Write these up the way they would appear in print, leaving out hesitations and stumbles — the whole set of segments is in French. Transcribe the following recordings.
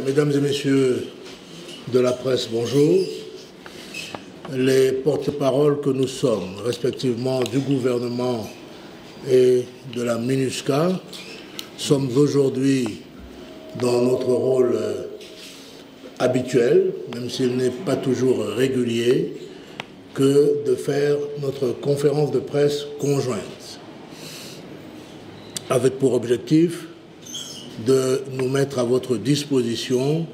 Mesdames et messieurs de la presse, bonjour. Les porte-paroles que nous sommes, respectivement du gouvernement et de la MINUSCA, sommes aujourd'hui dans notre rôle habituel, même s'il n'est pas toujours régulier, que de faire notre conférence de presse conjointe, avec pour objectif de nous mettre à votre disposition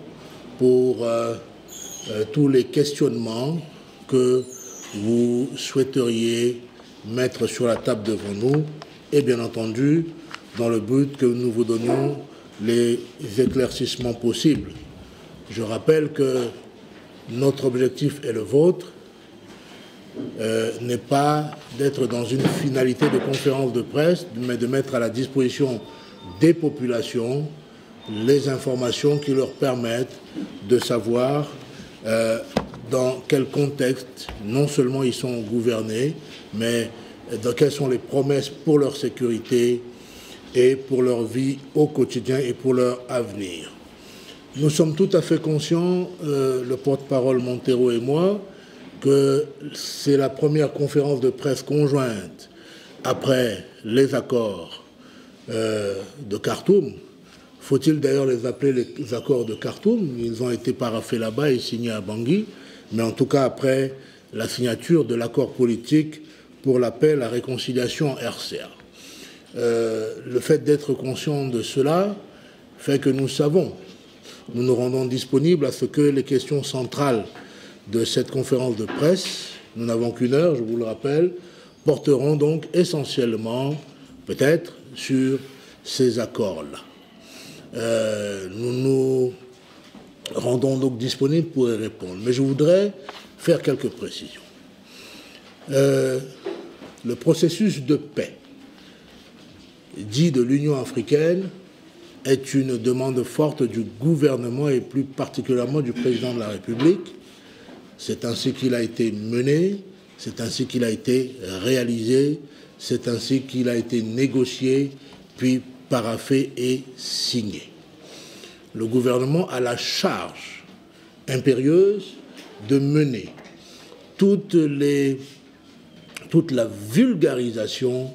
pour tous les questionnements que vous souhaiteriez mettre sur la table devant nous et bien entendu dans le but que nous vous donnions les éclaircissements possibles. Je rappelle que notre objectif et le vôtre n'est pas d'être dans une finalité de conférence de presse, mais de mettre à la disposition des populations les informations qui leur permettent de savoir dans quel contexte non seulement ils sont gouvernés, mais dans quelles sont les promesses pour leur sécurité et pour leur vie au quotidien et pour leur avenir. Nous sommes tout à fait conscients, le porte-parole Montero et moi, que c'est la première conférence de presse conjointe après les accords de Khartoum. Faut-il d'ailleurs les appeler les accords de Khartoum? Ils ont été paraphés là-bas et signés à Bangui, mais en tout cas après la signature de l'accord politique pour la paix, la réconciliation en RCA. Le fait d'être conscient de cela fait que nous savons, nous nous rendons disponibles à ce que les questions centrales de cette conférence de presse, nous n'avons qu'une heure, je vous le rappelle, porteront donc essentiellement, peut-être, sur ces accords-là. Nous nous rendons donc disponibles pour y répondre. Mais je voudrais faire quelques précisions. Le processus de paix dit de l'Union africaine est une demande forte du gouvernement et plus particulièrement du président de la République. C'est ainsi qu'il a été mené, c'est ainsi qu'il a été réalisé, c'est ainsi qu'il a été négocié, puis paraphé et signé. Le gouvernement a la charge impérieuse de mener toute la vulgarisation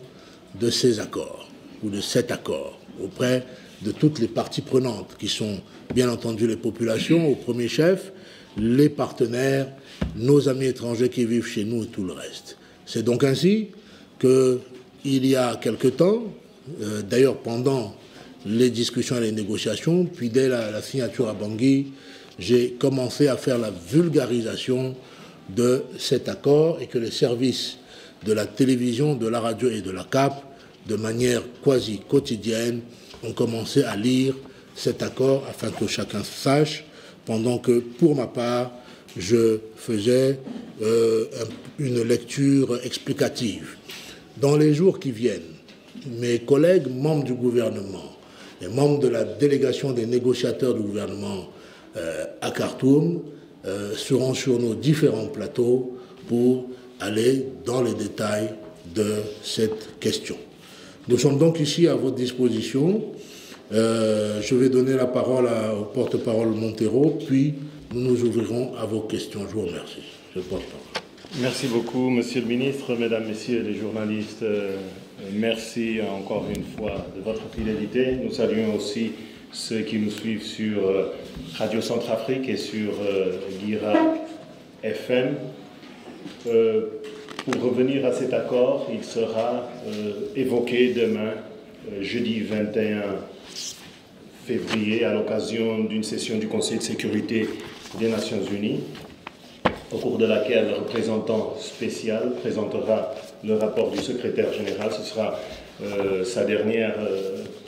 de ces accords, ou de cet accord, auprès de toutes les parties prenantes, qui sont bien entendu les populations, au premier chef, les partenaires, nos amis étrangers qui vivent chez nous et tout le reste. C'est donc ainsi qu'il y a quelque temps, d'ailleurs pendant les discussions et les négociations, puis dès la signature à Bangui, j'ai commencé à faire la vulgarisation de cet accord et que les services de la télévision, de la radio et de la CAP, de manière quasi quotidienne, ont commencé à lire cet accord afin que chacun sache, pendant que, pour ma part, je faisais une lecture explicative. Dans les jours qui viennent, mes collègues membres du gouvernement et membres de la délégation des négociateurs du gouvernement à Khartoum seront sur nos différents plateaux pour aller dans les détails de cette question. Nous sommes donc ici à votre disposition. Je vais donner la parole au porte-parole Montero, puis nous nous ouvrirons à vos questions. Je vous remercie. Je porte-parole. Merci beaucoup, Monsieur le Ministre, Mesdames, Messieurs les journalistes. Merci encore une fois de votre fidélité. Nous saluons aussi ceux qui nous suivent sur Radio Centrafrique et sur Guira FM. Pour revenir à cet accord, il sera évoqué demain, jeudi 21 février, à l'occasion d'une session du Conseil de sécurité des Nations Unies, au cours de laquelle le représentant spécial présentera le rapport du secrétaire général. Ce sera sa dernière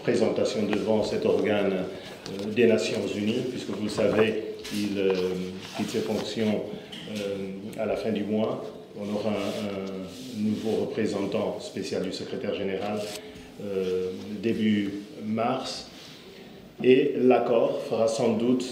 présentation devant cet organe des Nations Unies, puisque vous le savez, il quitte ses fonctions à la fin du mois. On aura un nouveau représentant spécial du secrétaire général début mars. Et l'accord fera sans doute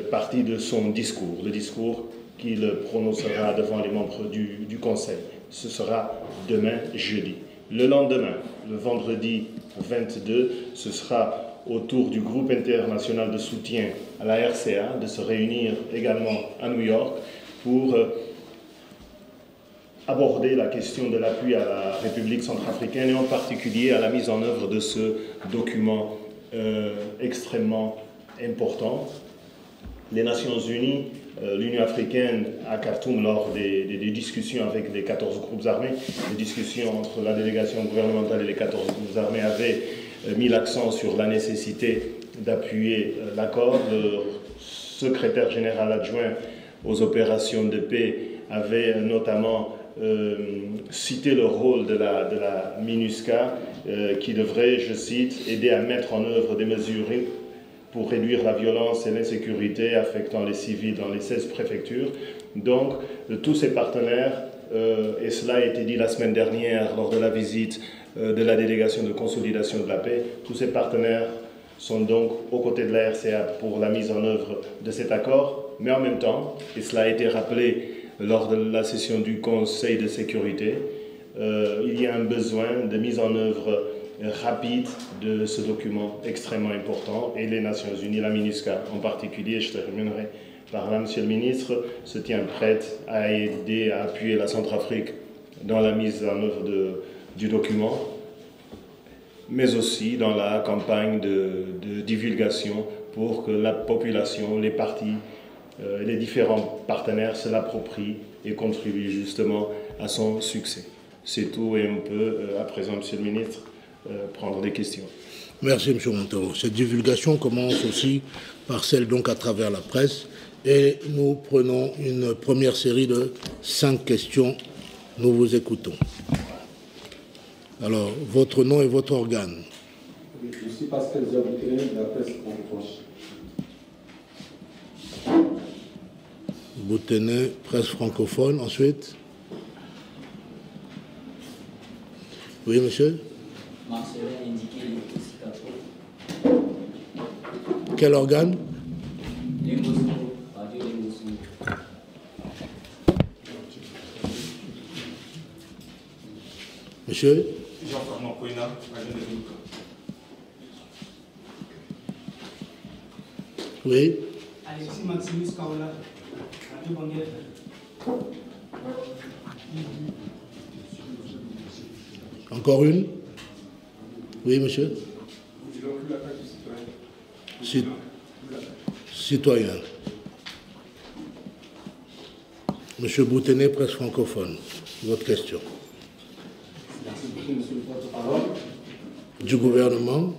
partie de son discours, le discours qu'il prononcera devant les membres du Conseil. Ce sera demain, jeudi. Le lendemain, le vendredi 22, ce sera autour du groupe international de soutien à la RCA de se réunir également à New York pour aborder la question de l'appui à la République centrafricaine et en particulier à la mise en œuvre de ce document extrêmement important. Les Nations Unies, l'Union africaine à Khartoum, lors des discussions avec les 14 groupes armés, les discussions entre la délégation gouvernementale et les 14 groupes armés avaient mis l'accent sur la nécessité d'appuyer l'accord. Le secrétaire général adjoint aux opérations de paix avait notamment cité le rôle de la MINUSCA qui devrait, je cite, aider à mettre en œuvre des mesures pour réduire la violence et l'insécurité affectant les civils dans les 16 préfectures. Donc, tous ces partenaires, et cela a été dit la semaine dernière lors de la visite de la délégation de consolidation de la paix, tous ces partenaires sont donc aux côtés de la RCA pour la mise en œuvre de cet accord, mais en même temps, et cela a été rappelé lors de la session du Conseil de sécurité, il y a un besoin de mise en œuvre rapide de ce document extrêmement important et les Nations Unies, la MINUSCA en particulier, je terminerai par là, Monsieur le Ministre, se tient prête à aider, à appuyer la Centrafrique dans la mise en œuvre du document, mais aussi dans la campagne de divulgation pour que la population, les partis, les différents partenaires se l'approprient et contribuent justement à son succès. C'est tout et on peut, à présent, Monsieur le Ministre, prendre des questions. Merci, M. Montero. Cette divulgation commence aussi par celle donc à travers la presse et nous prenons une première série de 5 questions. Nous vous écoutons. Alors, votre nom et votre organe. Je suis Pascal Zabouté de la presse francophone. Boutenet, presse francophone. Ensuite. Oui, monsieur. Marcelin indiqué les Capo. Quel organe? Les Moscou, Radio Les Moscou. Monsieur. Jean-Fernand Koina, Radio Les Moscou. Oui. Alexis Maximus Kaola, Radio Bangui. Encore une? Oui, monsieur. Citoyen. Monsieur Boutenet, presse francophone. Votre question. Merci beaucoup, monsieur le porte-parole. Du gouvernement.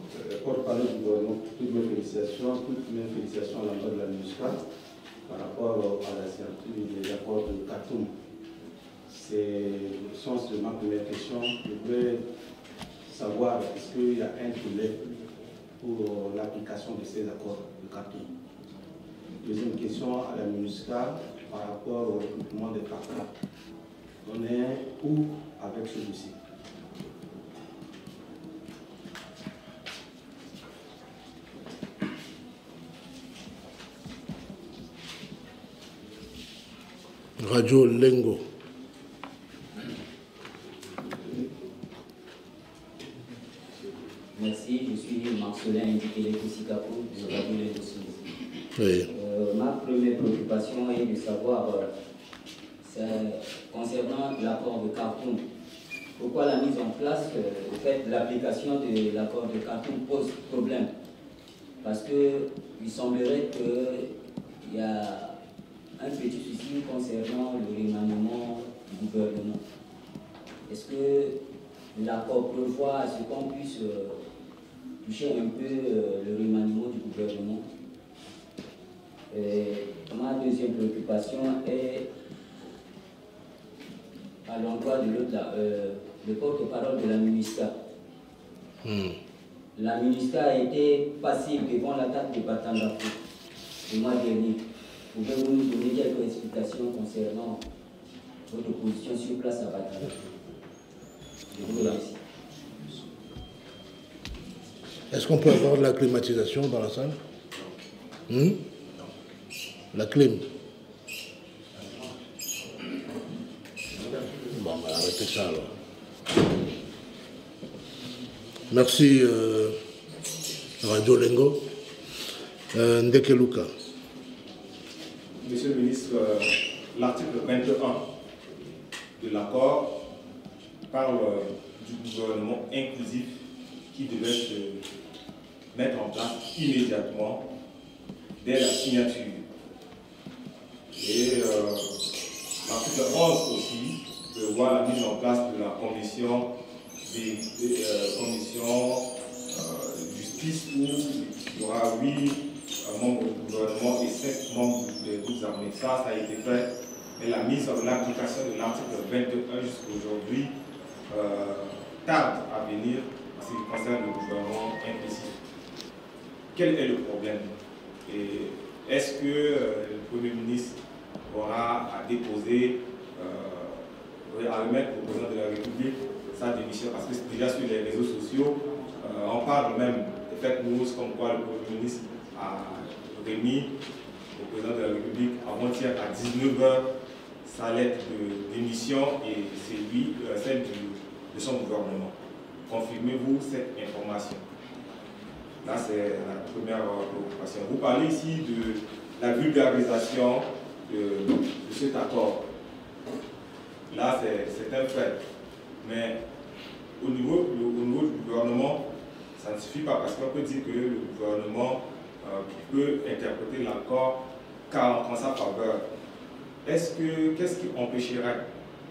Porte-parole du gouvernement, toutes mes félicitations à l'endroit de la MINUSCA par rapport à la signature des accords de Khartoum. C'est le sens de ma première question. Je voudrais savoir est-ce qu'il y a un délai pour l'application de ces accords de Khartoum. Deuxième question à la MINUSCA par rapport au recrutement des partenaires. On est où avec ce dossier? Radio Lengo. Merci, je suis Marcelin indiqué les Capo de Radio Les Moscou. Oui. Ma première préoccupation est de savoir, concernant l'accord de Khartoum, pourquoi la mise en place, le fait de l'application de l'accord de Khartoum pose problème. Parce qu'il semblerait qu'il y a un petit souci concernant le remaniement du gouvernement. Est-ce que l'accord prévoit à ce qu'on puisse toucher un peu le remaniement du gouvernement? Ma deuxième préoccupation est à l'endroit de l'autre, le porte-parole de la MINUSCA. La MINUSCA a été passive devant l'attaque de Batangafo le mois dernier. Pouvez-vous nous donner quelques explications concernant votre position sur place à Batangafo? Je vous remercie. Est-ce qu'on peut avoir de la climatisation dans la salle? La clim. Bon, on va arrêter ça alors. Merci, Radio Lengo. Ndekeluka. Monsieur le ministre, l'article 21 de l'accord parle du gouvernement inclusif qui devait se mettre en place immédiatement dès la signature. Et l'article 11 aussi prévoit la mise en place de la commission justice où il y aura 8 membres du gouvernement et 5 membres des groupes armés. Ça a été fait, mais la mise en application de l'article 21 jusqu'à aujourd'hui tarde à venir en ce qui concerne le gouvernement inclusif. Quel est le problème? Et est-ce que le Premier ministre aura à déposer, à remettre au président de la République sa démission? Parce que déjà sur les réseaux sociaux, on parle même de fake news comme quoi le Premier ministre a remis au président de la République avant-hier à 19h sa lettre de démission et c'est lui, celle de son gouvernement. Confirmez-vous cette information? Là, c'est la première préoccupation. Vous parlez ici de la vulgarisation de cet accord. Là, c'est un fait. Mais au niveau du gouvernement, ça ne suffit pas parce qu'on peut dire que le gouvernement peut interpréter l'accord en sa faveur. Qu'est-ce qui empêcherait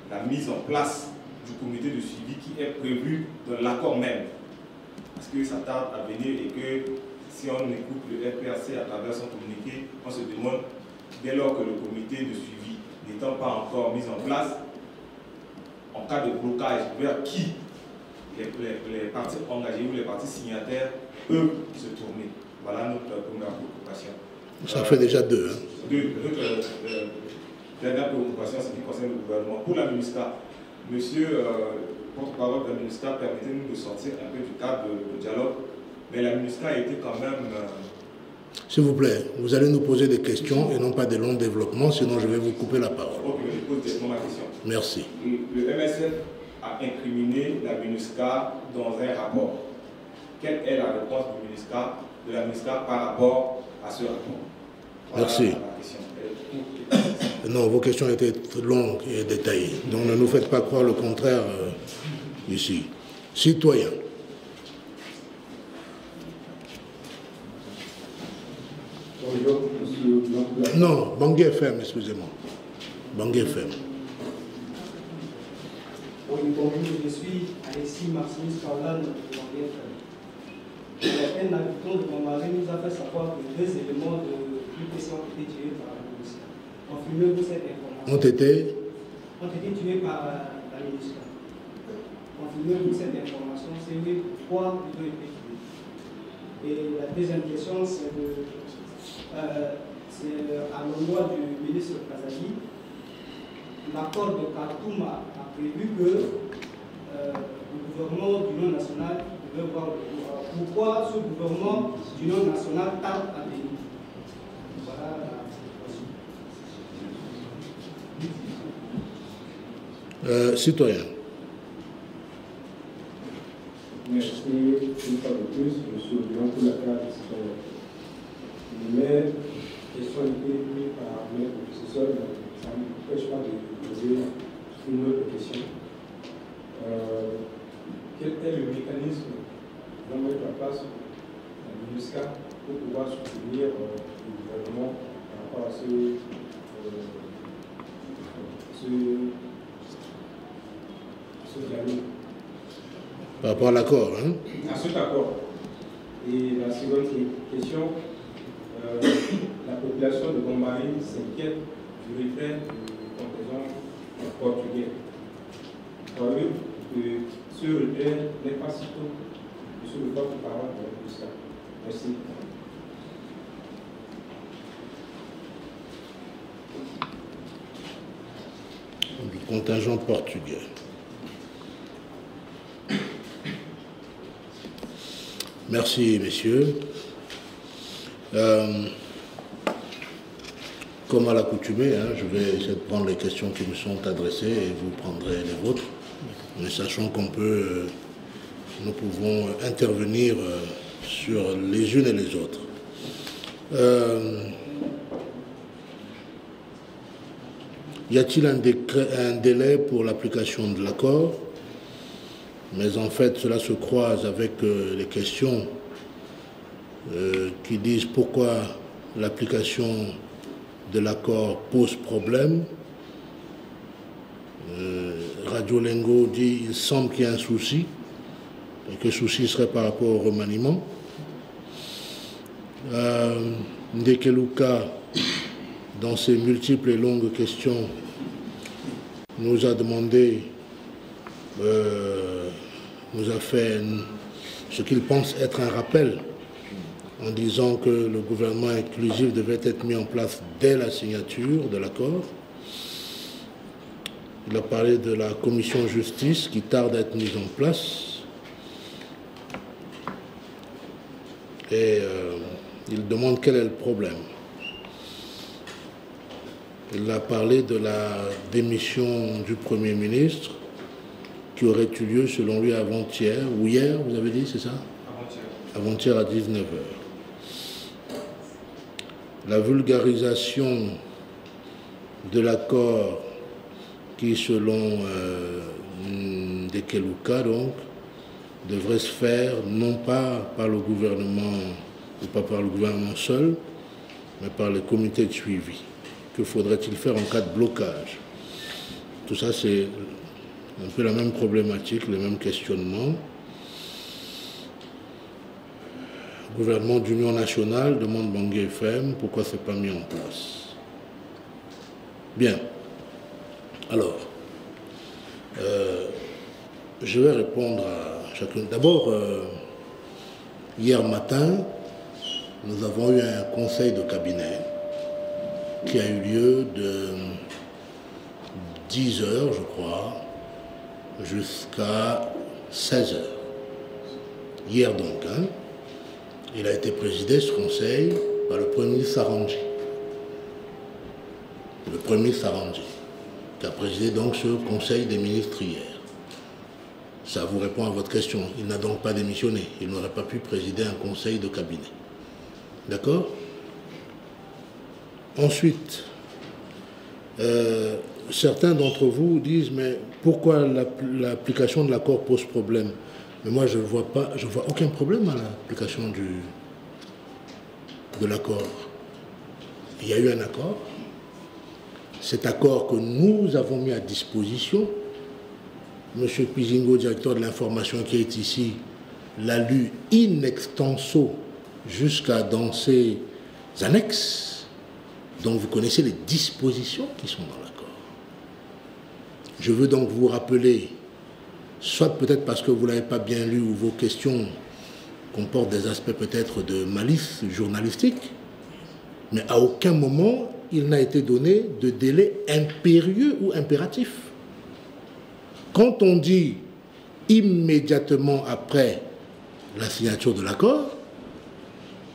la mise en place du comité de suivi qui est prévu dans l'accord même? Parce que ça tarde à venir et que si on écoute le FPAC à travers son communiqué, on se demande, dès lors que le comité de suivi n'étant pas encore mis en place, en cas de blocage, vers qui les parties engagées ou les parties signataires peuvent se tourner. Voilà notre première préoccupation. Ça fait déjà deux. Hein. Notre dernière préoccupation, c'est ce qui concerne le gouvernement. Pour la MINUSCA, monsieur porte-parole de la MINUSCA, permettez-nous de sortir un peu du cadre de dialogue, mais la MINUSCA a été quand même... S'il vous plaît, vous allez nous poser des questions et non pas des longs développements, sinon je vais vous couper la parole. Ok, je pose directement ma question. Merci. Le MSF a incriminé la MINUSCA dans un rapport. Quelle est la réponse de la MINUSCA par rapport à ce rapport? Voilà. Merci. Non, vos questions étaient longues et détaillées. Donc ne nous faites pas croire le contraire ici. Citoyens. Bonjour, monsieur. Non, Bangui FM, excusez-moi. Bangui FM. Oui, bonjour, je suis Alexis Maximus Kaolan de Bangui FM. Un habitant de Bambari nous a fait savoir que 2 éléments de l'UPC ont été tués par la MINUSCA. Confirmez-vous cette information? Ont été tués par la MINUSCA. Confirmez-vous cette information? C'est oui, pourquoi ils ont été tués? Et la deuxième question, c'est à l'endroit du ministre Kazali. L'accord de Khartoum a prévu que le gouvernement d'union nationale devait voir le jour. Pourquoi ce gouvernement d'union nationale tarde à venir? Voilà la question. Citoyen. Merci une fois de plus, monsieur le président, pour la carte citoyen. Mais question a été mise par mes professeurs, ça ne m'empêche pas de poser une autre question. Quel est le mécanisme qu'on va mettre en place la MINUSCA pour pouvoir soutenir le gouvernement par rapport à ce dialogue? Par rapport à l'accord, hein? À cet accord. Et la seconde question, la population de Bambari s'inquiète du retrait du contingent portugais. Croyez que ce retrait n'est pas si tôt sur le porte-parole de la MINUSCA? Merci. Du contingent portugais. Merci, messieurs. Comme à l'accoutumée, je vais essayer de prendre les questions qui me sont adressées et vous prendrez les vôtres. Mais sachant nous pouvons intervenir sur les unes et les autres. Y a-t-il un délai pour l'application de l'accord? Mais en fait, cela se croise avec les questions qui disent pourquoi l'application de l'accord pose problème. Radio Lengo dit il semble qu'il y a un souci, et que le souci serait par rapport au remaniement. Ndekeluka, dans ses multiples et longues questions, nous a demandé, nous a fait ce qu'il pense être un rappel, en disant que le gouvernement inclusif devait être mis en place dès la signature de l'accord. Il a parlé de la commission justice qui tarde à être mise en place. Et il demande quel est le problème. Il a parlé de la démission du Premier ministre qui aurait eu lieu selon lui avant-hier, ou hier, vous avez dit, c'est ça? Avant-hier à 19h. La vulgarisation de l'accord qui, selon Ndekeluka, donc, devrait se faire non pas par le gouvernement, ou pas par le gouvernement seul, mais par les comités de suivi. Que faudrait-il faire en cas de blocage? Tout ça, c'est un peu la même problématique, le même questionnement. Le gouvernement d'union nationale demande Bangui FM pourquoi ce n'est pas mis en place. Bien. Alors, je vais répondre à chacun. D'abord, hier matin, nous avons eu un conseil de cabinet qui a eu lieu de 10h, je crois, jusqu'à 16h. Hier donc, hein, il a été présidé, ce conseil, par le Premier ministre Sarangi. Le Premier ministre Sarangi, qui a présidé donc ce conseil des ministres hier. Ça vous répond à votre question. Il n'a donc pas démissionné. Il n'aurait pas pu présider un conseil de cabinet. D'accord? Ensuite, certains d'entre vous disent, mais pourquoi l'application de l'accord pose problème? Mais moi, je ne vois aucun problème à l'application de l'accord. Il y a eu un accord. Cet accord que nous avons mis à disposition, M. Pizingo, directeur de l'information qui est ici, l'a lu in extenso jusqu'à dans ses annexes. Donc vous connaissez les dispositions qui sont dans l'accord. Je veux donc vous rappeler, soit peut-être parce que vous ne l'avez pas bien lu ou vos questions comportent des aspects peut-être de malice journalistique, mais à aucun moment il n'a été donné de délai impérieux ou impératif. Quand on dit immédiatement après la signature de l'accord,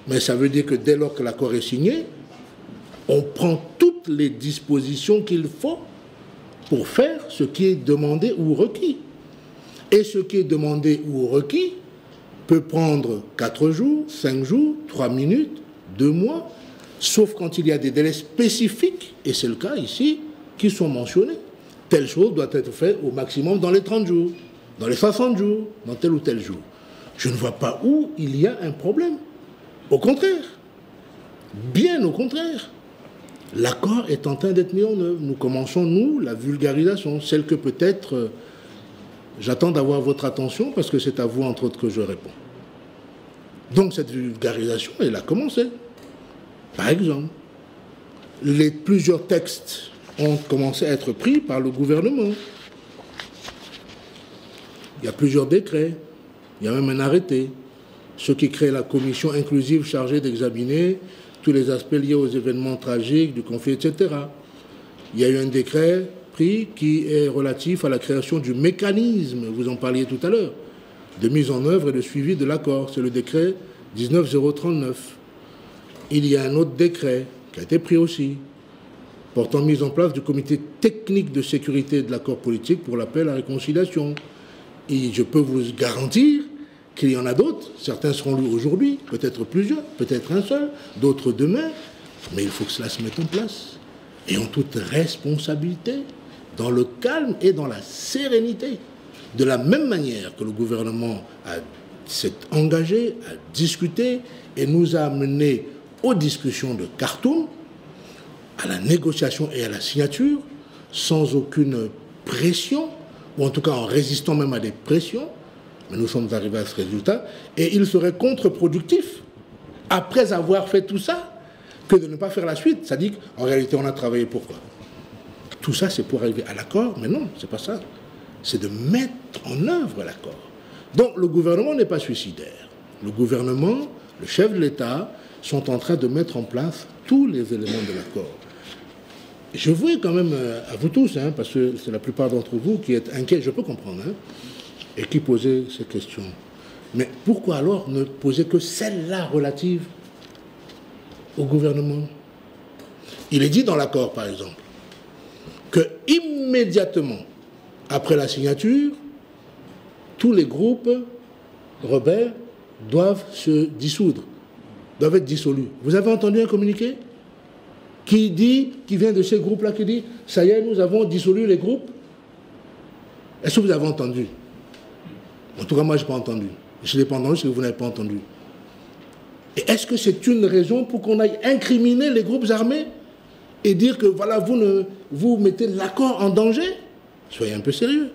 mais ça veut dire que dès lors que l'accord est signé, on prend toutes les dispositions qu'il faut pour faire ce qui est demandé ou requis. Et ce qui est demandé ou requis peut prendre 4 jours, 5 jours, 3 minutes, 2 mois, sauf quand il y a des délais spécifiques, et c'est le cas ici, qui sont mentionnés. Telle chose doit être faite au maximum dans les 30 jours, dans les 60 jours, dans tel ou tel jour. Je ne vois pas où il y a un problème. Au contraire, bien au contraire. L'accord est en train d'être mis en œuvre. Nous commençons, nous, la vulgarisation, celle que peut-être j'attends d'avoir votre attention parce que c'est à vous, entre autres, que je réponds. Donc cette vulgarisation, elle a commencé. Par exemple, plusieurs textes ont commencé à être pris par le gouvernement. Il y a plusieurs décrets, il y a même un arrêté. Ce qui crée la commission inclusive chargée d'examiner tous les aspects liés aux événements tragiques, du conflit, etc. Il y a eu un décret pris qui est relatif à la création du mécanisme, vous en parliez tout à l'heure, de mise en œuvre et de suivi de l'accord. C'est le décret 19039. Il y a un autre décret qui a été pris aussi, portant mise en place du comité technique de sécurité de l'accord politique pour l'appel à la réconciliation. Et je peux vous garantir qu'il y en a d'autres. Certains seront lus aujourd'hui, peut-être plusieurs, peut-être un seul, d'autres demain. Mais il faut que cela se mette en place. Et en toute responsabilité, dans le calme et dans la sérénité. De la même manière que le gouvernement s'est engagé à discuter et nous a amené aux discussions de Khartoum, à la négociation et à la signature, sans aucune pression, ou en tout cas en résistant même à des pressions, mais nous sommes arrivés à ce résultat, et il serait contre-productif, après avoir fait tout ça, que de ne pas faire la suite. C'est-à-dire qu'en réalité, on a travaillé pourquoi? Tout ça, c'est pour arriver à l'accord, mais non, c'est pas ça. C'est de mettre en œuvre l'accord. Donc, le gouvernement n'est pas suicidaire. Le gouvernement, le chef de l'État, sont en train de mettre en place tous les éléments de l'accord. Je voudrais quand même, à vous tous, parce que c'est la plupart d'entre vous qui êtes inquiets, je peux comprendre, et qui posez ces questions. Mais pourquoi alors ne poser que celle-là relative au gouvernement? Il est dit dans l'accord, par exemple, que immédiatement après la signature, tous les groupes rebelles doivent se dissoudre, doivent être dissolus. Vous avez entendu un communiqué qui vient de ces groupes-là, qui dit « ça y est, nous avons dissolu les groupes ». Est-ce que vous avez entendu? En tout cas, moi, je n'ai pas entendu. Je n'ai pas entendu ce que vous n'avez pas entendu. Et est-ce que c'est une raison pour qu'on aille incriminer les groupes armés et dire que, voilà, vous mettez l'accord en danger? Soyez un peu sérieux.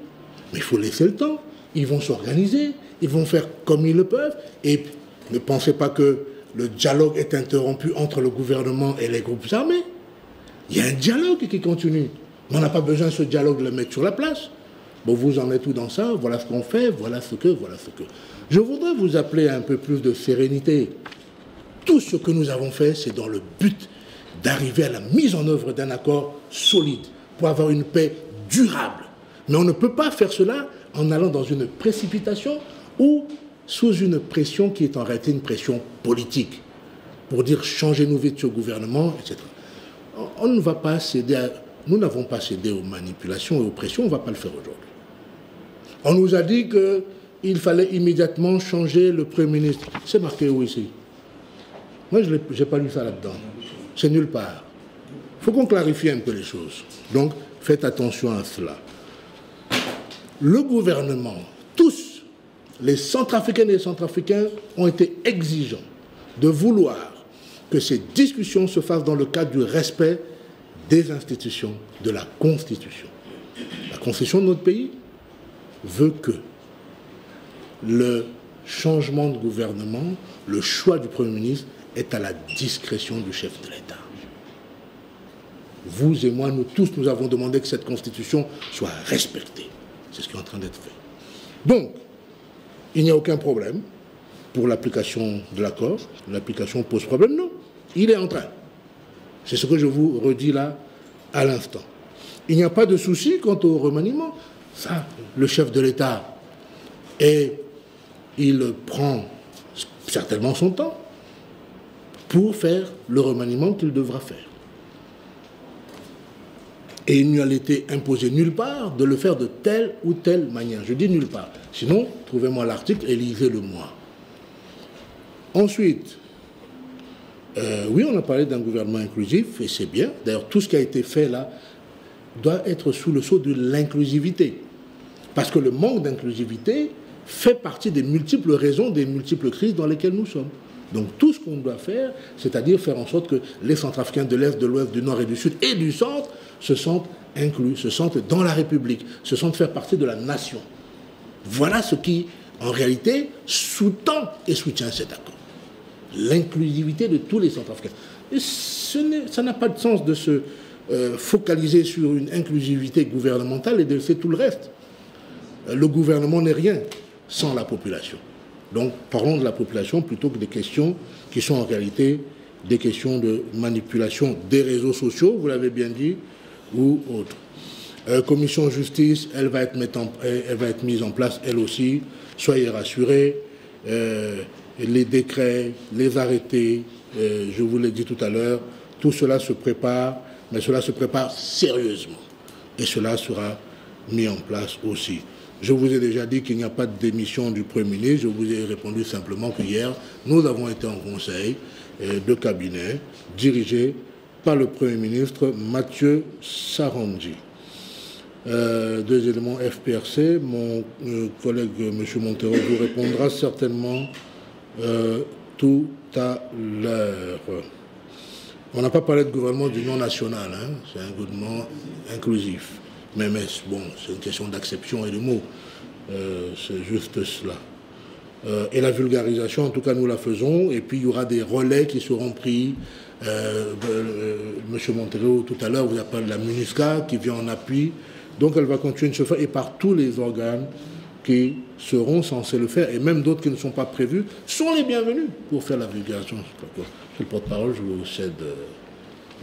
Mais il faut laisser le temps. Ils vont s'organiser, ils vont faire comme ils le peuvent. Et ne pensez pas que le dialogue est interrompu entre le gouvernement et les groupes armés. Il y a un dialogue qui continue. Mais on n'a pas besoin de ce dialogue de le mettre sur la place. Bon, vous en êtes tout dans ça, voilà ce qu'on fait, voilà ce que. Je voudrais vous appeler à un peu plus de sérénité. Tout ce que nous avons fait, c'est dans le but d'arriver à la mise en œuvre d'un accord solide pour avoir une paix durable. Mais on ne peut pas faire cela en allant dans une précipitation ou sous une pression qui est en réalité une pression politique, pour dire changez-nous vite ce gouvernement, etc. On ne va pas céder nous n'avons pas cédé aux manipulations et aux pressions, on ne va pas le faire aujourd'hui. On nous a dit qu'il fallait immédiatement changer le Premier ministre. C'est marqué où ici? Moi, je n'ai pas lu ça là-dedans. C'est nulle part. Il faut qu'on clarifie un peu les choses. Donc, faites attention à cela. Le gouvernement, tous, les Centrafricaines et les Centrafricains ont été exigeants de vouloir que ces discussions se fassent dans le cadre du respect des institutions, de la Constitution. La Constitution de notre pays veut que le changement de gouvernement, le choix du Premier ministre est à la discrétion du chef de l'État. Vous et moi, nous tous, nous avons demandé que cette Constitution soit respectée. C'est ce qui est en train d'être fait. Donc, il n'y a aucun problème pour l'application de l'accord. L'application pose problème, non. Il est en train. C'est ce que je vous redis là à l'instant. Il n'y a pas de souci quant au remaniement. Ça, le chef de l'État, il prend certainement son temps pour faire le remaniement qu'il devra faire. Et il n'y a été imposé nulle part de le faire de telle ou telle manière. Je dis nulle part. Sinon, trouvez-moi l'article et lisez-le-moi. Ensuite, oui, on a parlé d'un gouvernement inclusif, et c'est bien. D'ailleurs, tout ce qui a été fait là doit être sous le sceau de l'inclusivité. Parce que le manque d'inclusivité fait partie des multiples raisons, des multiples crises dans lesquelles nous sommes. Donc tout ce qu'on doit faire, c'est-à-dire faire en sorte que les Centrafricains de l'Est, de l'Ouest, du Nord et du Sud et du Centre se sentent inclus, se sentent dans la République, se sentent faire partie de la nation. Voilà ce qui, en réalité, sous-tend et soutient cet accord. L'inclusivité de tous les Centrafricains. Et ça n'a pas de sens de se focaliser sur une inclusivité gouvernementale et de faire tout le reste. Le gouvernement n'est rien sans la population. Donc, parlons de la population plutôt que des questions qui sont en réalité des questions de manipulation des réseaux sociaux, vous l'avez bien dit, ou autres. Commission justice, elle va être mise en place, elle aussi. Soyez rassurés. Les décrets, les arrêtés, je vous l'ai dit tout à l'heure, tout cela se prépare, mais cela se prépare sérieusement. Et cela sera mis en place aussi. Je vous ai déjà dit qu'il n'y a pas de démission du Premier ministre. Je vous ai répondu simplement qu'hier, nous avons été en conseil de cabinet dirigé par le Premier ministre Mathieu Sarandji. Deux éléments FPRC. Mon collègue M. Montero vous répondra certainement tout à l'heure. On n'a pas parlé de gouvernement d'union nationale, hein. C'est un gouvernement inclusif. Mais bon, c'est une question d'acception et de mots. C'est juste cela. Et la vulgarisation, en tout cas, nous la faisons. Et puis, il y aura des relais qui seront pris. M. Montero, tout à l'heure, vous a parlé de la MINUSCA qui vient en appui. Donc, elle va continuer de se faire. Et par tous les organes qui seront censés le faire, et même d'autres qui ne sont pas prévus, sont les bienvenus pour faire la vulgarisation. Monsieur le porte-parole, je vous cède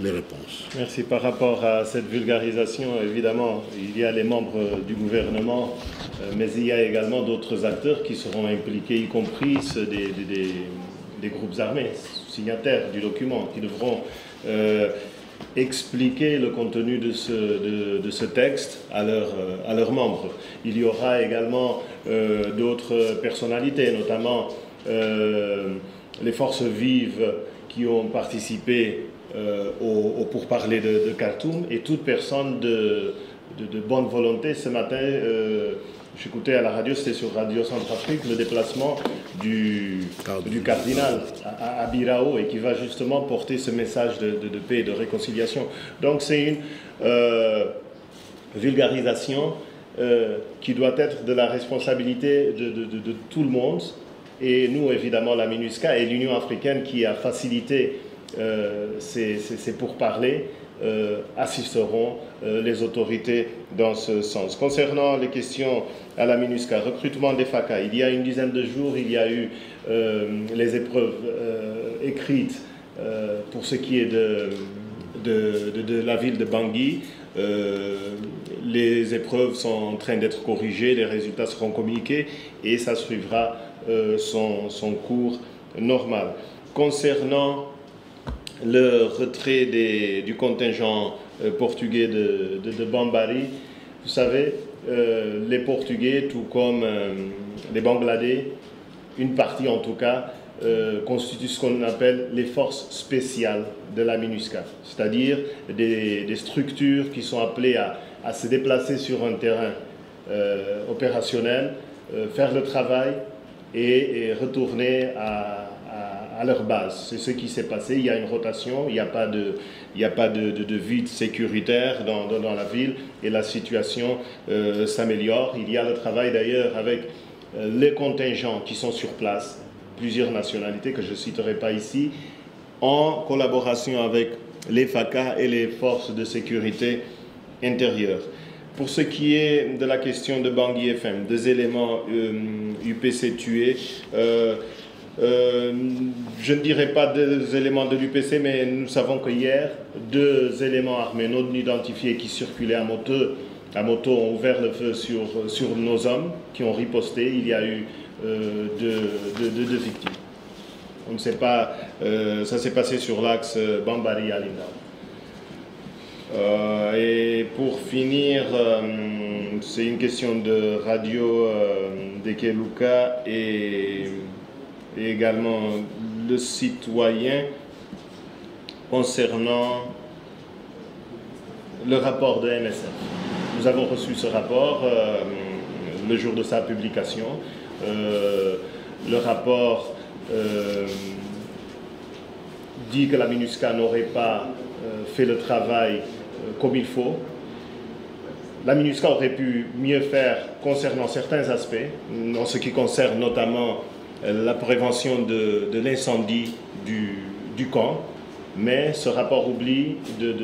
les réponses. Merci. Par rapport à cette vulgarisation, évidemment, il y a les membres du gouvernement, mais il y a également d'autres acteurs qui seront impliqués, y compris ceux des groupes armés, signataires du document, qui devront expliquer le contenu de ce texte à leurs membres. Il y aura également d'autres personnalités, notamment les forces vives qui ont participé au pourparlers de Khartoum, et toute personne de bonne volonté. Ce matin, j'écoutais à la radio, c'était sur Radio Centrafrique, le déplacement du cardinal à Birao, et qui va justement porter ce message de paix et de réconciliation. Donc c'est une vulgarisation qui doit être de la responsabilité de tout le monde, et nous, évidemment, la MINUSCA et l'Union africaine qui a facilité ces pourparlers assisteront les autorités dans ce sens. Concernant les questions à la MINUSCA, recrutement des FACA, il y a une dizaine de jours, il y a eu les épreuves écrites pour ce qui est de la ville de Bangui. Les épreuves sont en train d'être corrigées, les résultats seront communiqués et ça suivra son cours normal. Concernant le retrait du contingent portugais de Bambari, vous savez, les Portugais, tout comme les Bangladais, une partie en tout cas, constituent ce qu'on appelle les forces spéciales de la MINUSCA, c'est-à-dire des structures qui sont appelées à se déplacer sur un terrain opérationnel, faire le travail et retourner à leur base. C'est ce qui s'est passé. Il y a une rotation, il n'y a pas de vide sécuritaire dans la ville et la situation s'améliore. Il y a le travail d'ailleurs avec les contingents qui sont sur place, plusieurs nationalités que je ne citerai pas ici, en collaboration avec les FACA et les forces de sécurité intérieure. Pour ce qui est de la question de Bangui FM, des éléments UPC tués, je ne dirais pas des éléments de l'UPC, mais nous savons qu'hier, 2 éléments armés non identifiés qui circulaient à moto ont ouvert le feu sur nos hommes qui ont riposté. Il y a eu 2 victimes. On ne sait pas, ça s'est passé sur l'axe Bambari-Alinda. Et pour finir, c'est une question de radio d'Ekeluka et également le citoyen concernant le rapport de MSF. Nous avons reçu ce rapport le jour de sa publication. Le rapport dit que la MINUSCA n'aurait pas fait le travail comme il faut. La MINUSCA aurait pu mieux faire concernant certains aspects, en ce qui concerne notamment la prévention de l'incendie du camp, mais ce rapport oublie de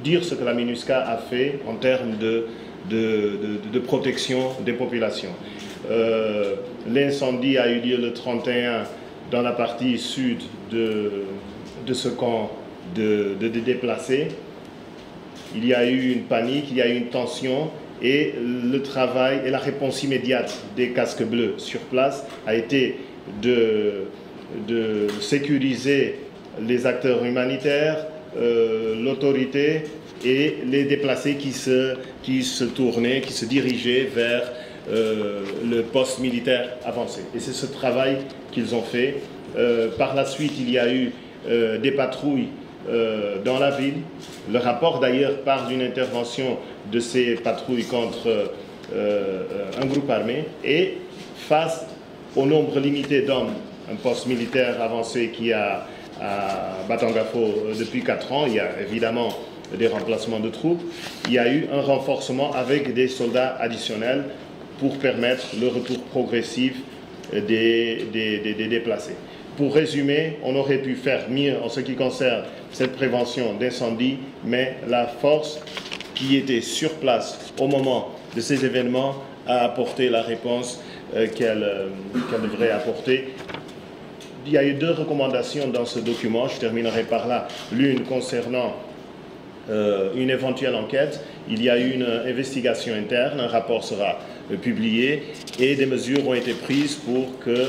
dire ce que la MINUSCA a fait en termes de protection des populations. L'incendie a eu lieu le 31 dans la partie sud de ce camp de déplacés. Il y a eu une panique, il y a eu une tension et le travail et la réponse immédiate des casques bleus sur place a été de sécuriser les acteurs humanitaires, l'autorité et les déplacés qui se tournaient, qui se dirigeaient vers le poste militaire avancé. Et c'est ce travail qu'ils ont fait. Par la suite, il y a eu des patrouilles dans la ville. Le rapport d'ailleurs parle d'une intervention de ces patrouilles contre un groupe armé. Et face au nombre limité d'hommes, un poste militaire avancé qui a à Batangafo depuis 4 ans, il y a évidemment des remplacements de troupes, il y a eu un renforcement avec des soldats additionnels pour permettre le retour progressif des déplacés. Pour résumer, on aurait pu faire mieux en ce qui concerne cette prévention d'incendie, mais la force qui était sur place au moment de ces événements a apporté la réponse qu'elle devrait apporter. Il y a eu 2 recommandations dans ce document, je terminerai par là. L'une concernant une éventuelle enquête. Il y a eu une investigation interne, un rapport sera publié et des mesures ont été prises pour que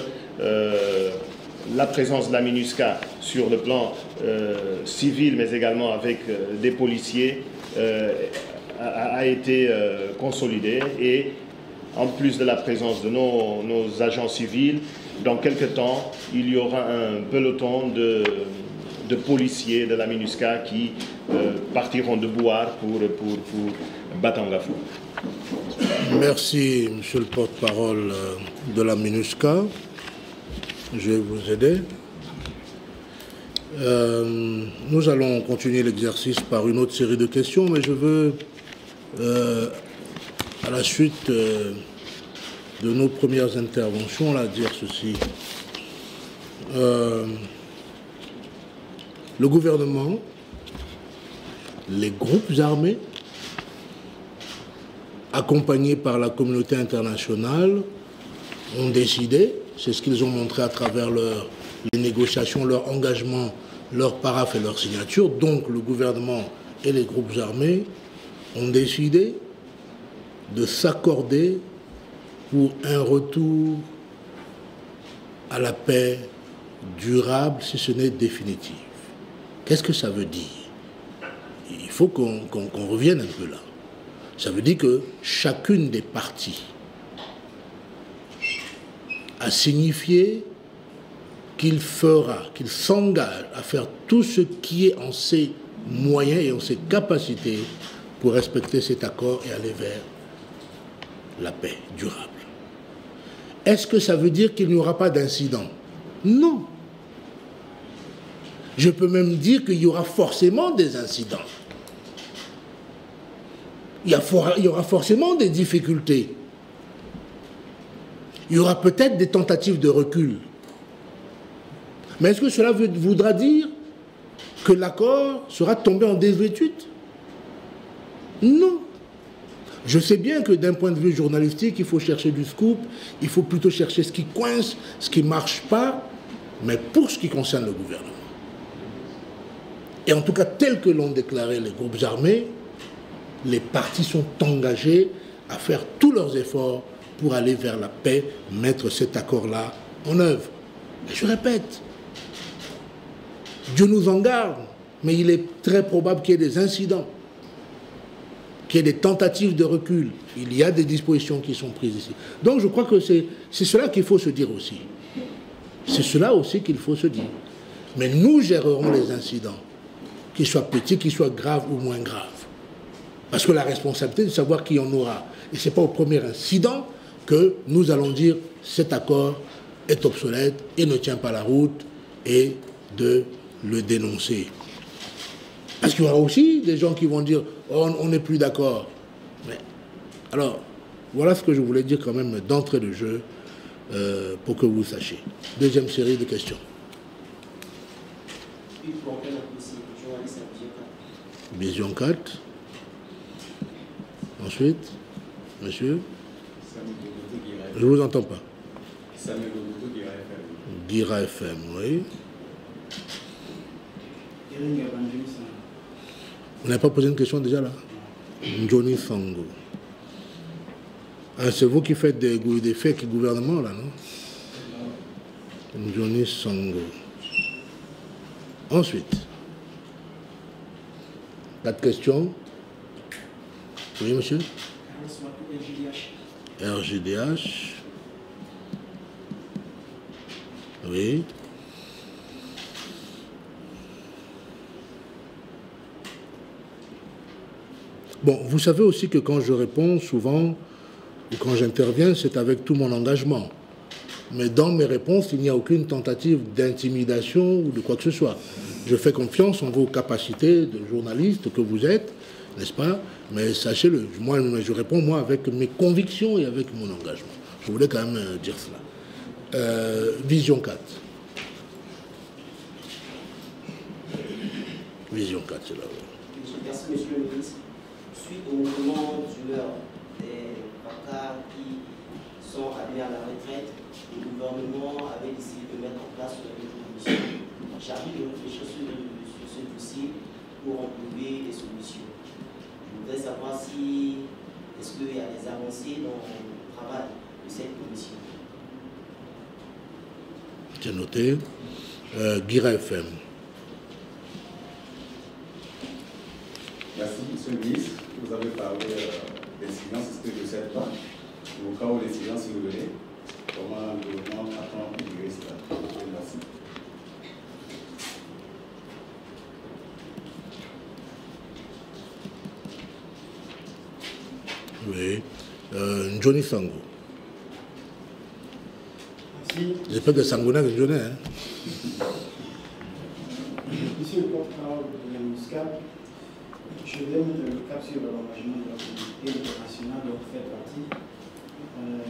la présence de la MINUSCA sur le plan civil, mais également avec des policiers, a été consolidée. Et en plus de la présence de nos agents civils, dans quelques temps, il y aura un peloton de policiers de la MINUSCA qui partiront de Bouar pour Batangafo. Merci, monsieur le porte-parole de la MINUSCA. Je vais vous aider. Nous allons continuer l'exercice par une autre série de questions, mais je veux, à la suite de nos premières interventions, là, dire ceci. Le gouvernement, les groupes armés, accompagnés par la communauté internationale, ont décidé, c'est ce qu'ils ont montré à travers les négociations, leur engagement, leur paraphe et leur signature, donc le gouvernement et les groupes armés ont décidé de s'accorder pour un retour à la paix durable, si ce n'est définitive. Qu'est-ce que ça veut dire? Il faut qu'on revienne un peu là. Ça veut dire que chacune des parties a signifié qu'il s'engage à faire tout ce qui est en ses moyens et en ses capacités pour respecter cet accord et aller vers la paix durable. Est-ce que ça veut dire qu'il n'y aura pas d'incident? Non. Je peux même dire qu'il y aura forcément des incidents. Il y aura forcément des difficultés. Il y aura peut-être des tentatives de recul. Mais est-ce que cela voudra dire que l'accord sera tombé en désuétude? Non. Je sais bien que d'un point de vue journalistique, il faut chercher du scoop, il faut plutôt chercher ce qui coince, ce qui ne marche pas, mais pour ce qui concerne le gouvernement. Et en tout cas, tel que l'ont déclaré les groupes armés, les partis sont engagés à faire tous leurs efforts pour aller vers la paix, mettre cet accord-là en œuvre. Mais je répète, Dieu nous en garde, mais il est très probable qu'il y ait des incidents, qu'il y ait des tentatives de recul. Il y a des dispositions qui sont prises ici. Donc je crois que c'est cela qu'il faut se dire aussi. C'est cela aussi qu'il faut se dire. Mais nous gérerons les incidents, qu'ils soient petits, qu'ils soient graves ou moins graves. Parce que la responsabilité de savoir qui en aura. Et ce n'est pas au premier incident que nous allons dire cet accord est obsolète et ne tient pas la route et de le dénoncer. Parce qu'il y aura aussi des gens qui vont dire oh, on n'est plus d'accord. Mais alors, voilà ce que je voulais dire quand même d'entrée de jeu pour que vous sachiez. Deuxième série de questions. Vision 4. Ensuite, monsieur. Je ne vous entends pas. Guira FM, oui. Vous n'avez pas posé une question déjà là? Johnny Sango. Ah, c'est vous qui faites des fake gouvernements là, non? Johnny Sango. Ensuite, 4 questions. Oui, monsieur? RJDH. Oui. Bon, vous savez aussi que quand je réponds souvent, ou quand j'interviens, c'est avec tout mon engagement. Mais dans mes réponses, il n'y a aucune tentative d'intimidation ou de quoi que ce soit. Je fais confiance en vos capacités de journaliste que vous êtes, n'est-ce pas? Mais sachez-le, moi, je réponds, moi, avec mes convictions et avec mon engagement. Je voulais quand même dire cela. Vision 4. Vision 4, c'est là. Merci, monsieur le ministre. Suite au mouvement d'humeur des Pakas qui sont allés à la retraite, le gouvernement avait décidé de mettre en place une commission chargée de réfléchir sur ce dossier pour en trouver des solutions. Je voudrais savoir si est-ce qu'il y a des avancées dans le travail de cette commission. C'est noté. Guira FM. Merci, monsieur le ministre. Vous avez parlé des silences, c'est ce que je ne sais pas. Au cas où les silences si vous venez, comment le gouvernement attend pour gérer cela. Merci. Oui. Johnny Sango. Merci. J'espère que Sangona que Johnny. Monsieur le porte-parole de la MINUSCA, je vais mettre le cap sur l'engagement de la communauté internationale dont vous faites partie.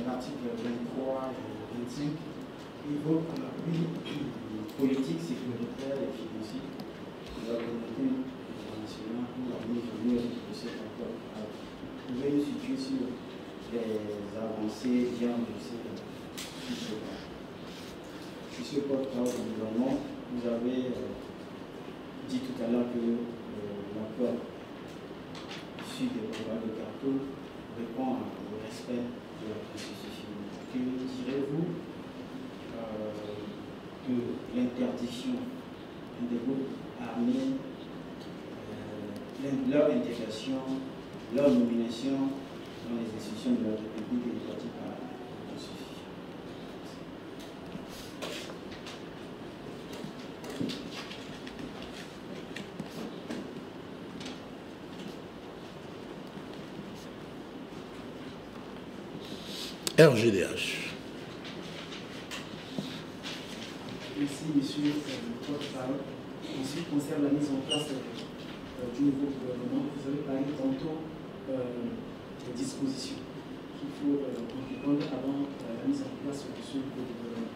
L'article 23 et 25 évoque l'appui politique, sécuritaire et financier de la communauté internationale pour la mise en œuvre de cet accord. Vous pouvez nous situer sur les avancées bien de ces programmes. Monsieur le porte-parole du gouvernement, vous avez dit tout à l'heure que l'accord issu des programmes de Khartoum répond au respect de la Constitution. Que direz-vous de l'interdiction des groupes armés, leur intégration, leur nomination dans les institutions de la République démocratique par la Constitution? RJDH. Merci, monsieur le porte-parole. En ce qui concerne la mise en place du nouveau gouvernement, vous avez parlé tantôt des dispositions qu'il faut prendre avant la mise en place de ce gouvernement.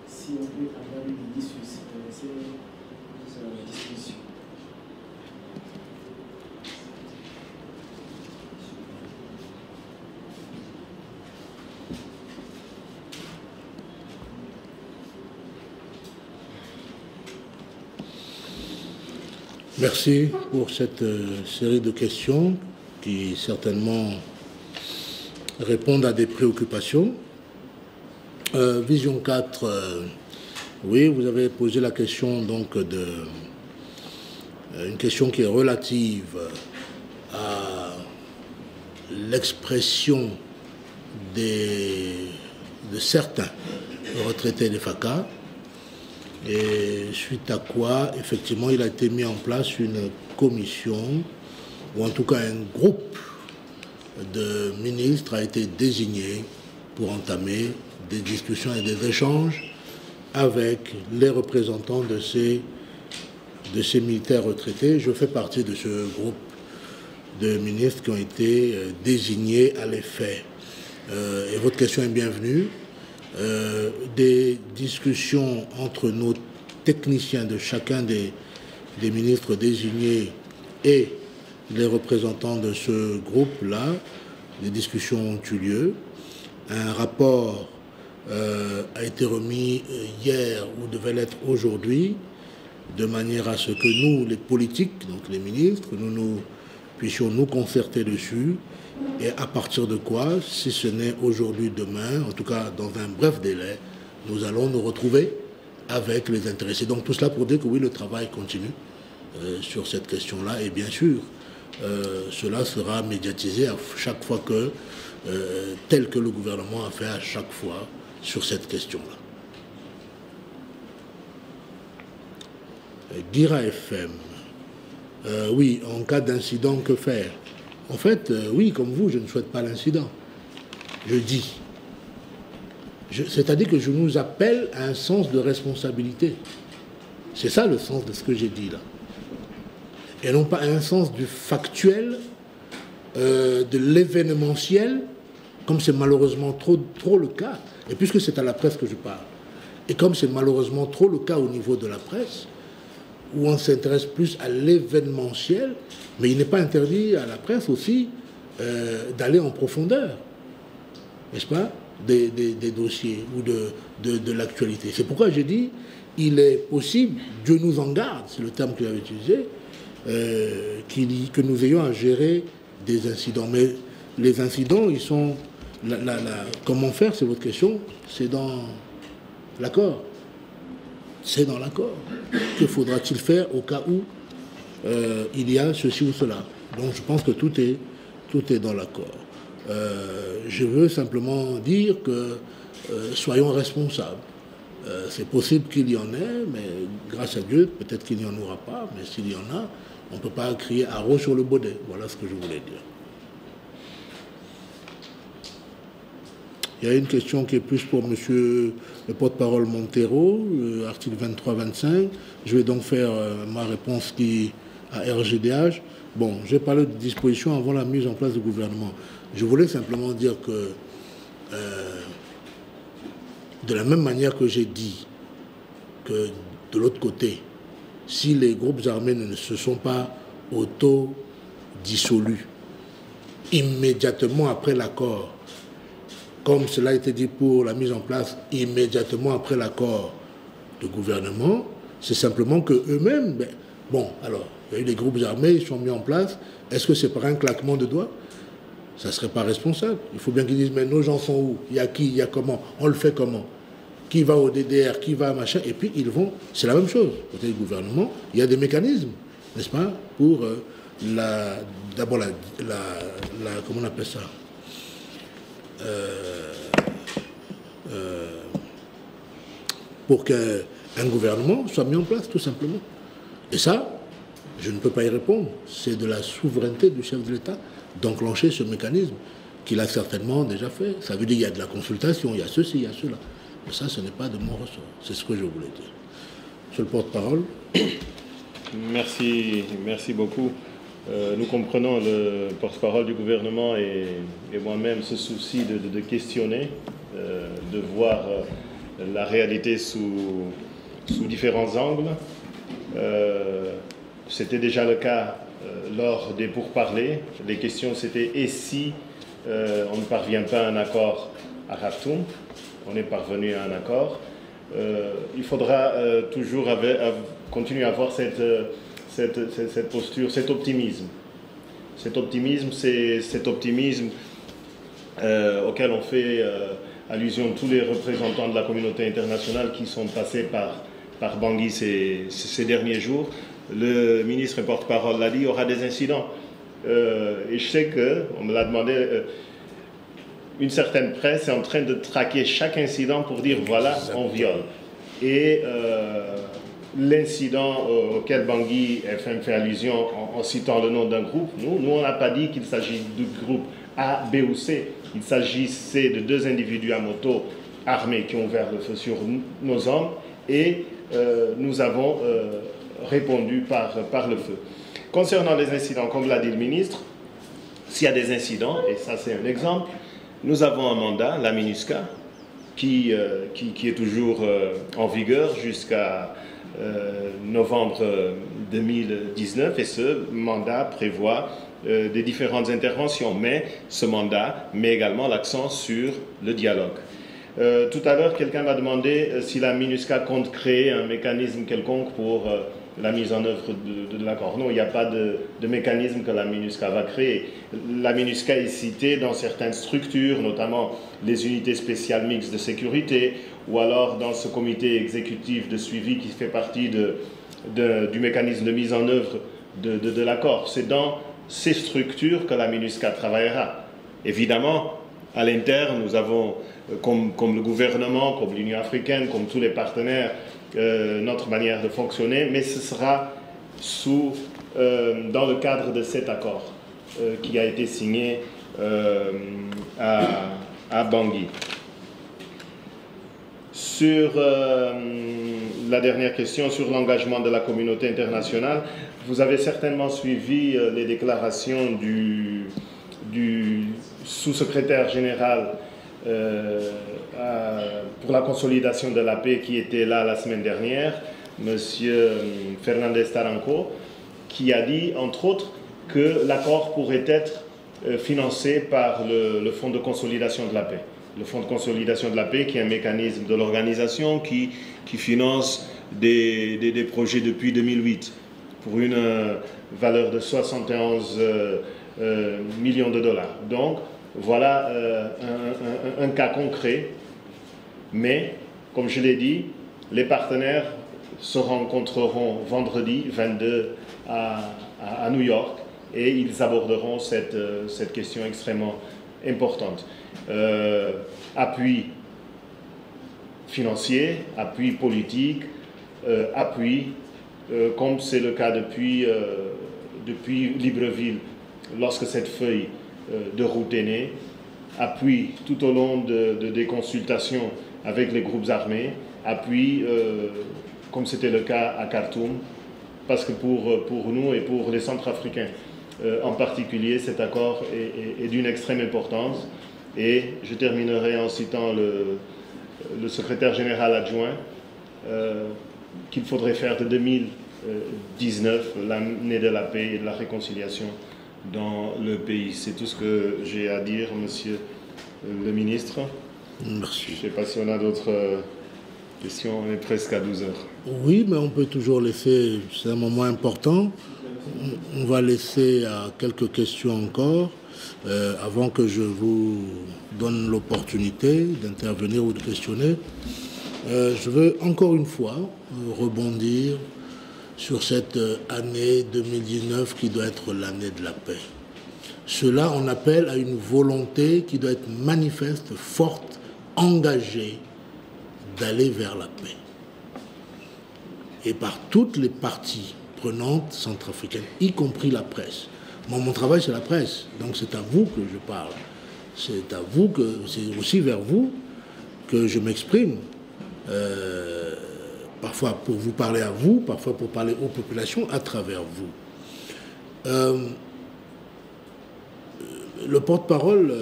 Si on peut avoir une idée sur ces dispositions. Merci pour cette série de questions qui certainement répondent à des préoccupations. Vision 4, oui, vous avez posé la question donc une question qui est relative à l'expression de certains retraités des FACA. Et suite à quoi, effectivement, il a été mis en place une commission, ou en tout cas un groupe de ministres a été désigné pour entamer des discussions et des échanges avec les représentants de ces militaires retraités. Je fais partie de ce groupe de ministres qui ont été désignés à l'effet. Et votre question est bienvenue. Des discussions entre nos techniciens de chacun des ministres désignés et les représentants de ce groupe-là, les discussions ont eu lieu. Un rapport a été remis hier ou devait l'être aujourd'hui, de manière à ce que nous, les politiques, donc les ministres, nous puissions nous concerter dessus. Et à partir de quoi, si ce n'est aujourd'hui, demain, en tout cas dans un bref délai, nous allons nous retrouver avec les intéressés. Donc tout cela pour dire que oui, le travail continue sur cette question-là. Et bien sûr, cela sera médiatisé à chaque fois que, tel que le gouvernement a fait à chaque fois sur cette question-là. Guira FM. Oui, en cas d'incident, que faire? En fait, oui, comme vous, je ne souhaite pas l'incident. Je dis. C'est-à-dire que je nous appelle à un sens de responsabilité. C'est ça le sens de ce que j'ai dit là. Et non pas à un sens du factuel, de l'événementiel, comme c'est malheureusement trop le cas. Et puisque c'est à la presse que je parle, et comme c'est malheureusement trop le cas au niveau de la presse, où on s'intéresse plus à l'événementiel, mais il n'est pas interdit à la presse aussi d'aller en profondeur, n'est-ce pas, des dossiers ou de l'actualité. C'est pourquoi j'ai dit, il est possible, Dieu nous en garde, c'est le terme qu'il avait utilisé, que nous ayons à gérer des incidents. Mais les incidents, ils sont... comment faire, c'est votre question, c'est dans l'accord. C'est dans l'accord. Que faudra-t-il faire au cas où il y a ceci ou cela? Donc je pense que tout est dans l'accord. Je veux simplement dire que soyons responsables. C'est possible qu'il y en ait, mais grâce à Dieu, peut-être qu'il n'y en aura pas, mais s'il y en a, on ne peut pas crier haro sur le bonnet. Voilà ce que je voulais dire. Il y a une question qui est plus pour monsieur le porte-parole Montero, article 23-25. Je vais donc faire ma réponse à RGDH. Bon, j'ai parlé de dispositions avant la mise en place du gouvernement. Je voulais simplement dire que, de la même manière que j'ai dit que de l'autre côté, si les groupes armés ne se sont pas auto-dissolus immédiatement après l'accord, comme cela a été dit pour la mise en place immédiatement après l'accord de gouvernement, c'est simplement qu'eux-mêmes, bon, alors, il y a eu des groupes armés, ils sont mis en place, est-ce que c'est par un claquement de doigts? Ça ne serait pas responsable. Il faut bien qu'ils disent, mais nos gens sont où? Il y a qui? Il y a comment? On le fait comment? Qui va au DDR? Qui va à machin? Et puis, ils vont... C'est la même chose. Côté du gouvernement, il y a des mécanismes, n'est-ce pas? Pour d'abord comment on appelle ça? Pour qu'un gouvernement soit mis en place, tout simplement. Et ça, je ne peux pas y répondre. C'est de la souveraineté du chef de l'État d'enclencher ce mécanisme qu'il a certainement déjà fait. Ça veut dire qu'il y a de la consultation, il y a ceci, il y a cela. Mais ça, ce n'est pas de mon ressort. C'est ce que je voulais dire. Monsieur le porte-parole. Merci beaucoup. Nous comprenons le porte-parole du gouvernement et moi-même ce souci de questionner, de voir la réalité sous différents angles. C'était déjà le cas lors des pourparlers. Les questions c'était « et si on ne parvient pas à un accord à Khartoum ?» On est parvenu à un accord. Il faudra toujours continuer à avoir cette posture, cet optimisme. Cet optimisme auquel ont fait allusion tous les représentants de la communauté internationale qui sont passés par Bangui ces derniers jours. Le ministre et porte-parole l'a dit, il y aura des incidents. Et je sais qu'on me l'a demandé, une certaine presse est en train de traquer chaque incident pour dire voilà, on viole. Et l'incident auquel Bangui FM fait allusion en citant le nom d'un groupe, nous on n'a pas dit qu'il s'agit du groupe A, B ou C. Il s'agissait de deux individus à moto armés qui ont ouvert le feu sur nos hommes et nous avons répondu par le feu. Concernant les incidents, comme l'a dit le ministre, s'il y a des incidents, et ça c'est un exemple, nous avons un mandat, la MINUSCA, qui est toujours en vigueur jusqu'à novembre 2019, et ce mandat prévoit des différentes interventions, mais ce mandat met également l'accent sur le dialogue. Tout à l'heure, quelqu'un m'a demandé si la MINUSCA compte créer un mécanisme quelconque pour la mise en œuvre de l'accord. Non, il n'y a pas de mécanisme que la MINUSCA va créer. La MINUSCA est citée dans certaines structures, notamment les unités spéciales mixtes de sécurité, ou alors dans ce comité exécutif de suivi qui fait partie du mécanisme de mise en œuvre de l'accord. C'est dans ces structures que la MINUSCA travaillera. Évidemment, à l'interne, nous avons, comme le gouvernement, comme l'Union africaine, comme tous les partenaires, notre manière de fonctionner, mais ce sera dans le cadre de cet accord qui a été signé à Bangui. Sur la dernière question, sur l'engagement de la communauté internationale, vous avez certainement suivi les déclarations du sous-secrétaire général pour la consolidation de la paix qui était là la semaine dernière, M. Fernandez Taranco, qui a dit, entre autres, que l'accord pourrait être financé par le Fonds de consolidation de la paix. Le Fonds de consolidation de la paix, qui est un mécanisme de l'organisation qui finance des projets depuis 2008 pour une valeur de 71 millions de dollars. Donc, voilà un cas concret, mais, comme je l'ai dit, les partenaires se rencontreront vendredi 22 à New York et ils aborderont cette question extrêmement importante. Appui financier, appui politique, appui, comme c'est le cas depuis Libreville, lorsque cette feuille de route est née, appui tout au long des consultations avec les groupes armés, appui, comme c'était le cas à Khartoum, parce que pour nous et pour les Centrafricains en particulier, cet accord est d'une extrême importance. Et je terminerai en citant le secrétaire général adjoint qu'il faudrait faire de 2019 l'année de la paix et de la réconciliation dans le pays. C'est tout ce que j'ai à dire, monsieur le ministre. Merci. Je ne sais pas si on a d'autres questions, on est presque à 12 heures. Oui, mais on peut toujours laisser, c'est un moment important, on va laisser quelques questions encore. Avant que je vous donne l'opportunité d'intervenir ou de questionner, je veux encore une fois rebondir sur cette année 2019 qui doit être l'année de la paix. Cela, on appelle à une volonté qui doit être manifeste, forte, engagée d'aller vers la paix. Et par toutes les parties prenantes centrafricaines, y compris la presse. Mon travail, c'est la presse, donc c'est à vous que je parle. C'est aussi vers vous que je m'exprime. Parfois pour vous parler à vous, parfois pour parler aux populations à travers vous. Le porte-parole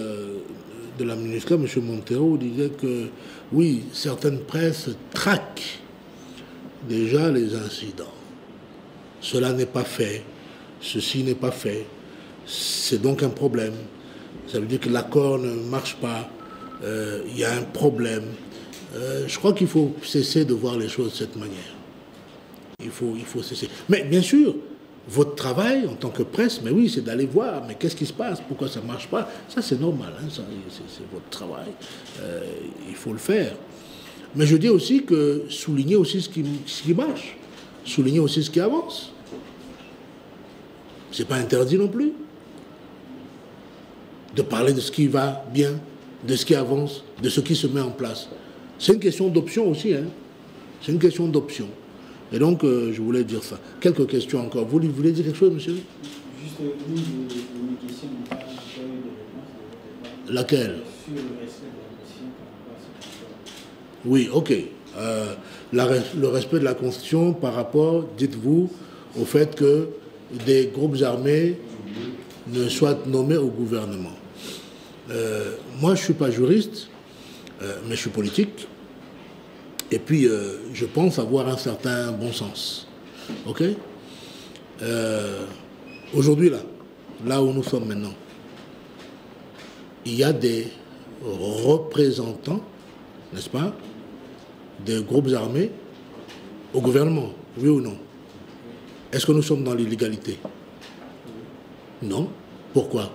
de la MINUSCA, M. Montero, disait que oui, certaines presses traquent déjà les incidents. Cela n'est pas fait. Ceci n'est pas fait, c'est donc un problème. Ça veut dire que l'accord ne marche pas, il y a un problème. Je crois qu'il faut cesser de voir les choses de cette manière. Il faut cesser. Mais bien sûr, votre travail en tant que presse, mais oui, c'est d'aller voir, mais qu'est-ce qui se passe, pourquoi ça ne marche pas. Ça, c'est normal, hein, c'est votre travail. Il faut le faire. Mais je dis aussi que souligner aussi ce qui marche, souligner aussi ce qui avance. Ce n'est pas interdit non plus de parler de ce qui va bien, de ce qui avance, de ce qui se met en place. C'est une question d'option aussi. Hein. C'est une question d'option. Et donc, je voulais dire ça. Quelques questions encore. Vous voulez dire quelque chose, monsieur? Juste une question. Laquelle? Sur le respect de la Constitution par rapport à cette question. Oui, ok. Le respect de la Constitution par rapport, dites-vous, au fait que des groupes armés ne soient nommés au gouvernement. Moi, je ne suis pas juriste, mais je suis politique. Et puis, je pense avoir un certain bon sens. OK? Aujourd'hui, là où nous sommes maintenant, il y a des représentants, n'est-ce pas, des groupes armés au gouvernement, oui ou non? Est-ce que nous sommes dans l'illégalité? Non. Pourquoi?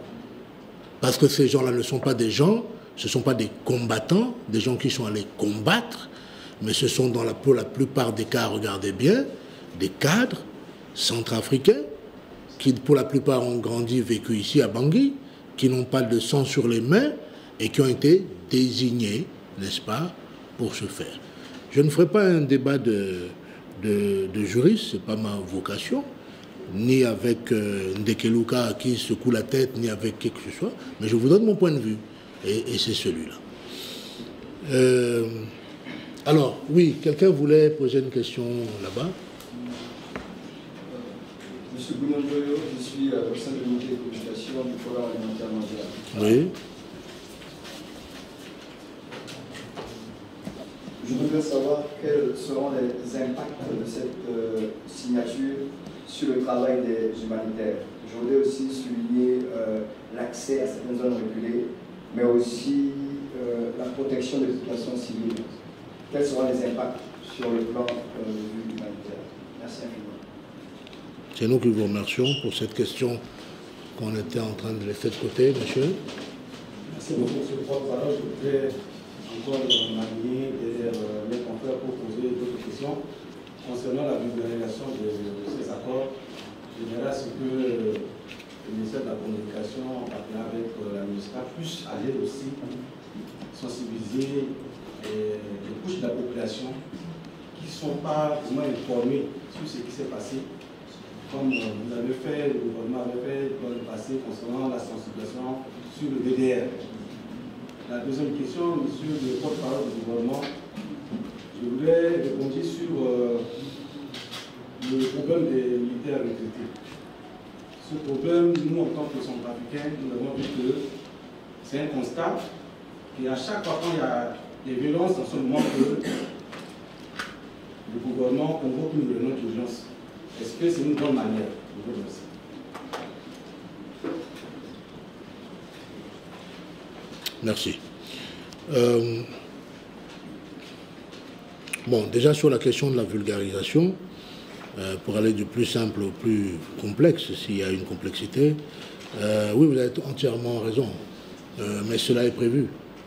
Parce que ces gens-là ne sont pas des gens, ce ne sont pas des combattants, des gens qui sont allés combattre, mais ce sont pour la plupart des cas, regardez bien, des cadres centrafricains qui pour la plupart ont grandi, vécu ici à Bangui, qui n'ont pas de sang sur les mains et qui ont été désignés, n'est-ce pas, pour ce faire. Je ne ferai pas un débat de juristes, ce n'est pas ma vocation, ni avec Ndekeluka qui secoue la tête, ni avec qui que ce soit, mais je vous donne mon point de vue, et c'est celui-là. Alors, oui, quelqu'un voulait poser une question là-bas. Monsieur Bounondoyo, je suis au sein de l'unité de communication du Programme alimentaire mondial. Oui. Je voudrais savoir quels seront les impacts de cette signature sur le travail des humanitaires. Je voudrais aussi souligner l'accès à certaines zones reculées, mais aussi la protection des populations civiles. Quels seront les impacts sur le plan de vue humanitaire? Merci infiniment. C'est nous qui vous remercions pour cette question qu'on était en train de laisser de côté, monsieur. Merci beaucoup, monsieur le porte-parole. Je voudrais encore m'aligner derrière mes confrères pour poser d'autres questions concernant la vulgarisation de ces accords. J'aimerais à ce que le ministère de la Communication, en partenariat avec la MINUSCA, puisse aller aussi sensibiliser les couches de la population qui ne sont pas vraiment informées sur ce qui s'est passé. Comme vous avez fait, le gouvernement avait fait dans le passé concernant la sensibilisation sur le DDR. La deuxième question, monsieur le porte-parole du gouvernement, je voulais répondre sur le problème des militaires retraités. Ce problème, nous, en tant que Centrafricains, nous avons vu que c'est un constat et à chaque fois quand il y a des violences, dans ce moment que le gouvernement convoque une réunion d'urgence. Est-ce que c'est une bonne manière? Je vous remercie. Merci. Bon, déjà sur la question de la vulgarisation, pour aller du plus simple au plus complexe, s'il y a une complexité, oui, vous avez entièrement raison, mais cela est prévu.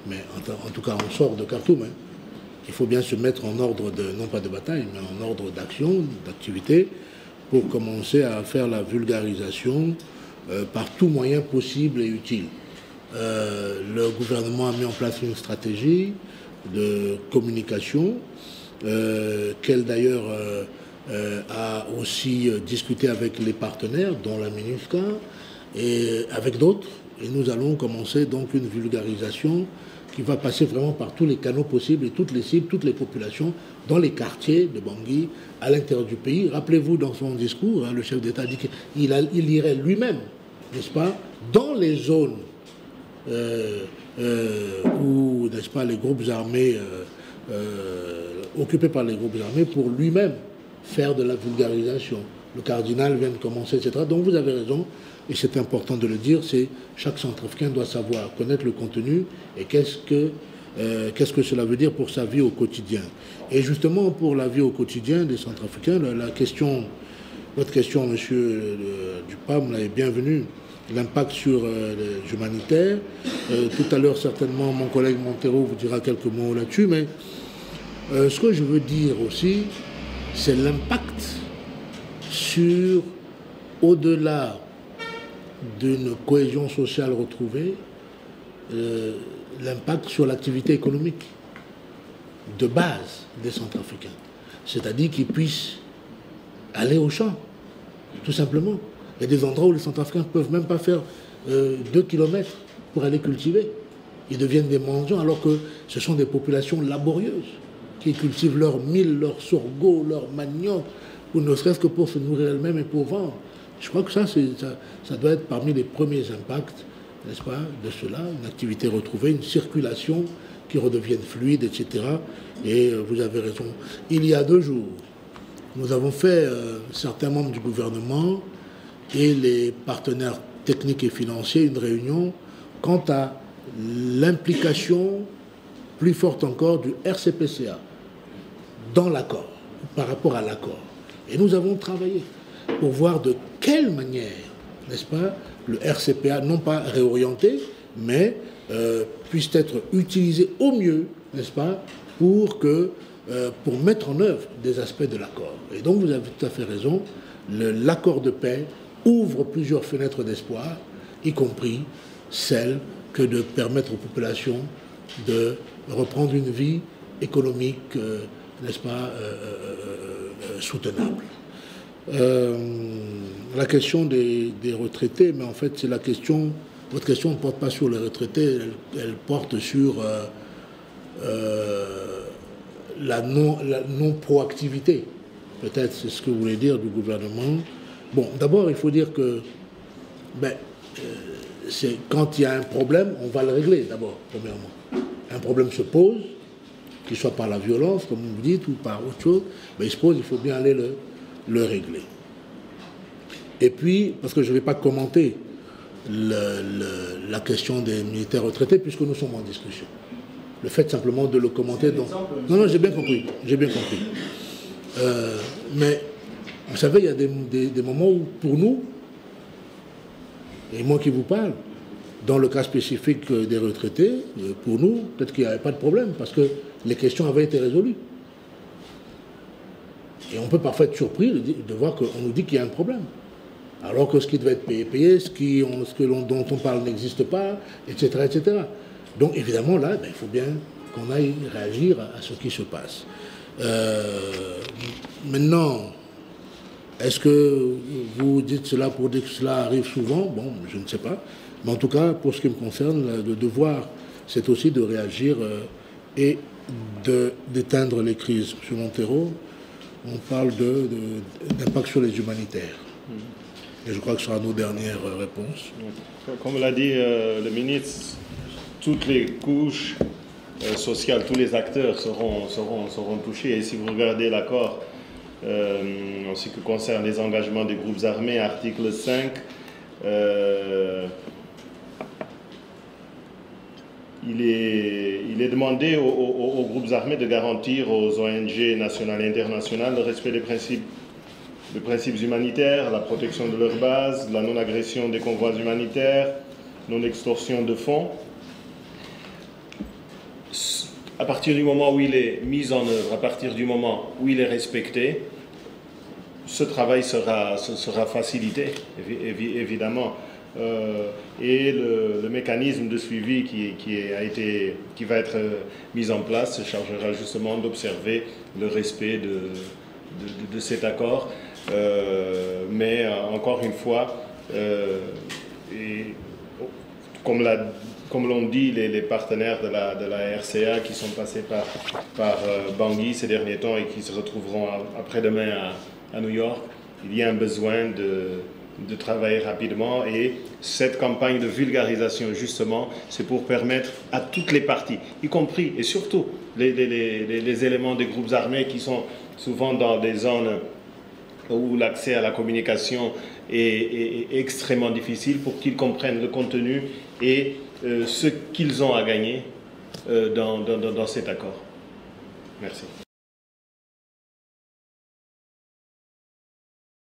Mais en tout cas, on sort de Khartoum. Hein. Il faut bien se mettre en ordre de, non pas de bataille, mais en ordre d'action, d'activité, pour commencer à faire la vulgarisation par tout moyen possible et utile. Le gouvernement a mis en place une stratégie de communication qu'elle d'ailleurs a aussi discuté avec les partenaires, dont la MINUSCA, et avec d'autres. Et nous allons commencer donc une vulgarisation qui va passer vraiment par tous les canaux possibles et toutes les cibles, toutes les populations, dans les quartiers de Bangui, à l'intérieur du pays. Rappelez-vous, dans son discours, hein, le chef d'État dit qu'il irait lui-même, n'est-ce pas, dans les zones où, n'est-ce pas, les groupes armés, occupés par les groupes armés, pour lui-même faire de la vulgarisation. Le cardinal vient de commencer, etc. Donc vous avez raison, et c'est important de le dire, c'est chaque Centrafricain doit savoir, connaître le contenu et qu'est-ce que cela veut dire pour sa vie au quotidien. Et justement, pour la vie au quotidien des Centrafricains, la question, votre question, monsieur Dupam, est bienvenue, l'impact sur les humanitaires. Tout à l'heure, certainement, mon collègue Montero vous dira quelques mots là-dessus, mais ce que je veux dire aussi, c'est l'impact sur, au-delà d'une cohésion sociale retrouvée, l'impact sur l'activité économique de base des Centrafricains. C'est-à-dire qu'ils puissent aller au champ, tout simplement. Il y a des endroits où les Centrafricains ne peuvent même pas faire 2 kilomètres pour aller cultiver. Ils deviennent des mendiants alors que ce sont des populations laborieuses qui cultivent leur mil, leur sorgho, leur manioc, ou ne serait-ce que pour se nourrir elles-mêmes et pour vendre. Je crois que ça doit être parmi les premiers impacts, n'est-ce pas, de cela, une activité retrouvée, une circulation qui redevienne fluide, etc. Et vous avez raison. Il y a 2 jours, nous avons fait, certains membres du gouvernement et les partenaires techniques et financiers, une réunion quant à l'implication plus forte encore du RCPCA dans l'accord, par rapport à l'accord. Et nous avons travaillé pour voir de quelle manière, n'est-ce pas, le RCPA, non pas réorienté, mais puisse être utilisé au mieux, n'est-ce pas, pour mettre en œuvre des aspects de l'accord. Et donc vous avez tout à fait raison, l'accord de paix ouvre plusieurs fenêtres d'espoir, y compris celle que de permettre aux populations de reprendre une vie économique, n'est-ce pas, soutenable. La question des retraités, mais en fait c'est la question, votre question ne porte pas sur les retraités, elle porte sur la non-proactivité, peut-être c'est ce que vous voulez dire du gouvernement. Bon, d'abord il faut dire que quand il y a un problème, on va le régler d'abord, premièrement. Un problème se pose, qu'il soit par la violence, comme vous dites, ou par autre chose, mais il se pose, il faut bien aller le régler. Et puis, parce que je ne vais pas commenter la question des militaires retraités, puisque nous sommes en discussion. Le fait simplement de le commenter... Donc... Non, j'ai bien compris, mais, vous savez, il y a des moments où, pour nous, et moi qui vous parle, dans le cas spécifique des retraités, pour nous, peut-être qu'il n'y avait pas de problème, parce que les questions avaient été résolues. Et on peut parfois être surpris de voir qu'on nous dit qu'il y a un problème. Alors que ce qui devait être payé, dont on parle n'existe pas, etc., etc. Donc évidemment, là, il faut bien qu'on aille réagir à ce qui se passe. Maintenant, est-ce que vous dites cela pour dire que cela arrive souvent? Bon, je ne sais pas. Mais en tout cas, pour ce qui me concerne, le devoir, c'est aussi de réagir et d'éteindre les crises. M. Montero, on parle d'impact sur les humanitaires. Et je crois que ce sera nos dernières réponses. Comme l'a dit le ministre, toutes les couches sociales, tous les acteurs seront touchés. Et si vous regardez l'accord en ce qui concerne les engagements des groupes armés, article 5, il est demandé aux groupes armés de garantir aux ONG nationales et internationales le respect des principes humanitaires, la protection de leurs bases, la non-agression des convois humanitaires, non-extorsion de fonds. À partir du moment où il est mis en œuvre, à partir du moment où il est respecté, ce travail sera facilité, évidemment. Et le mécanisme de suivi qui va être mis en place se chargera justement d'observer le respect de cet accord. Mais encore une fois, comme l'ont dit les partenaires de la RCA qui sont passés par Bangui ces derniers temps et qui se retrouveront après-demain à New York, il y a un besoin de travailler rapidement, et cette campagne de vulgarisation justement, c'est pour permettre à toutes les parties, y compris et surtout les éléments des groupes armés qui sont souvent dans des zones où l'accès à la communication est extrêmement difficile, pour qu'ils comprennent le contenu et ce qu'ils ont à gagner dans cet accord. Merci.